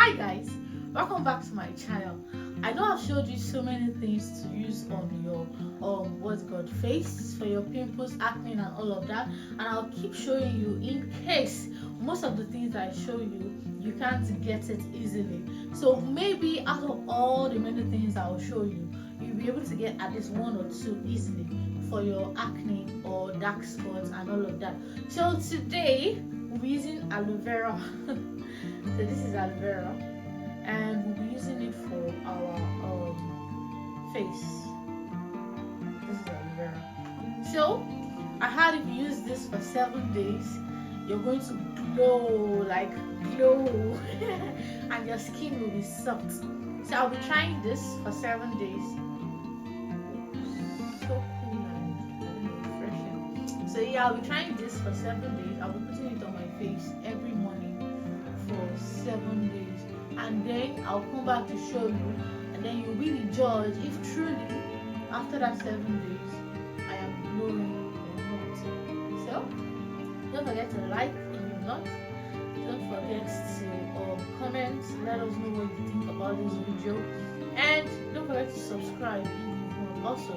Hi guys, welcome back to my channel. I know I've showed you so many things to use on your what's called face for your pimples, acne and all of that, and I'll keep showing you in case most of the things I show you you can't get it easily. So maybe out of all the many things I'll show you, you'll be able to get at least one or two easily for your acne or dark spots and all of that. So today we'll be using aloe vera. So this is aloe vera, and we'll be using it for our face. This is aloe vera. So I heard if you use this for 7 days, you're going to glow, like glow, and your skin will be soft. So I'll be trying this for 7 days. So cool and refreshing. So yeah, I'll be trying this for 7 days. I'll be putting it on my face every morning for 7 days, and then I'll come back to show you, and then you'll be the judge if truly after that 7 days I am glowing or not. So don't forget to like if you're not. Don't forget to comment, let us know what you think about this video, and don't forget to subscribe if you've not. Also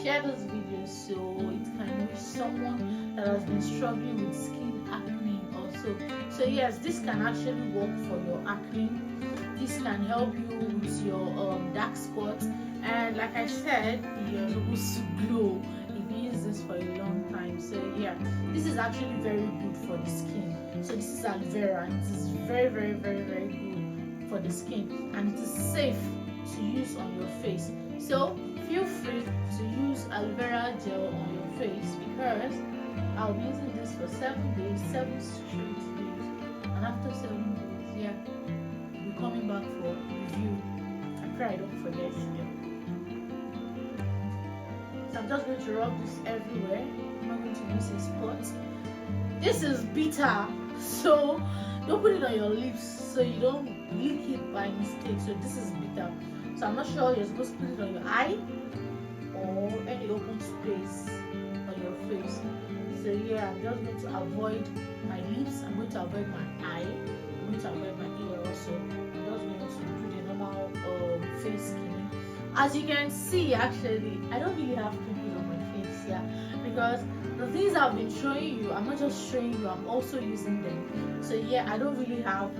share this video so it can reach someone that has been struggling with skin acne also. So yes, this can actually work for your acne. This can help you with your dark spots, and like I said, you're supposed to glow if you use this for a long time. So yeah, this is actually very good for the skin. So this is aloe vera, and it is very good for the skin, and it is safe to use on your face. So feel free to use aloe vera gel on your face, because I'll be using this for 7 days, 7 straight days, and after 7 days, yeah, we'll be coming back for review. I pray I don't forget. Yeah. So I'm just going to rub this everywhere. I'm not going to miss a spot. This is bitter, so don't put it on your lips so you don't lick it by mistake. So this is bitter. So I'm not sure you're supposed to put it on your eye or any open space on your face. So yeah, I'm just going to avoid my lips, I'm going to avoid my eye, I'm going to avoid my ear also. I'm just going to do the normal face skin. As you can see, actually I don't really have pimples on my face, yeah, because the things I've been showing you, I'm not just showing you, I'm also using them. So yeah, I don't really have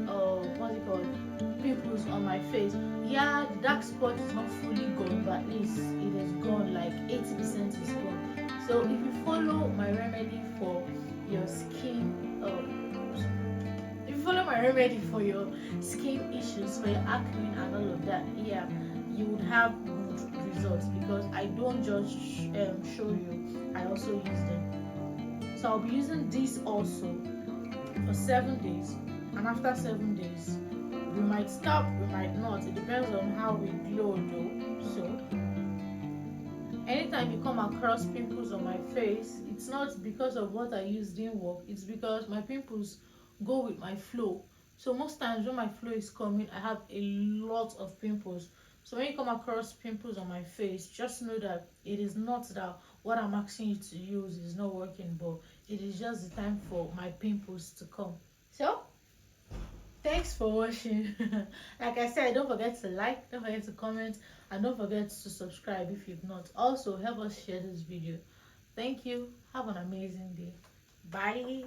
what's it called, pimples on my face. Yeah, the dark spot is not fully gone, but at least it is gone, like 80% is gone. So if you follow my remedy for your skin, if you follow my remedy for your skin issues, for your acne and all of that, yeah, you would have good results, because I don't just show you, I also use them. So I'll be using this also for 7 days, and after 7 days we might stop, we might not, it depends on how we glow though. So anytime you come across pimples on my face, it's not because of what I used didn't work, it's because my pimples go with my flow. So most times when my flow is coming, I have a lot of pimples. So when you come across pimples on my face, just know that it is not that what I'm asking you to use is not working, but it is just the time for my pimples to come. So thanks for watching. Like I said, don't forget to like, don't forget to comment, and don't forget to subscribe if you've not. Also help us share this video. Thank you. Have an amazing day. Bye.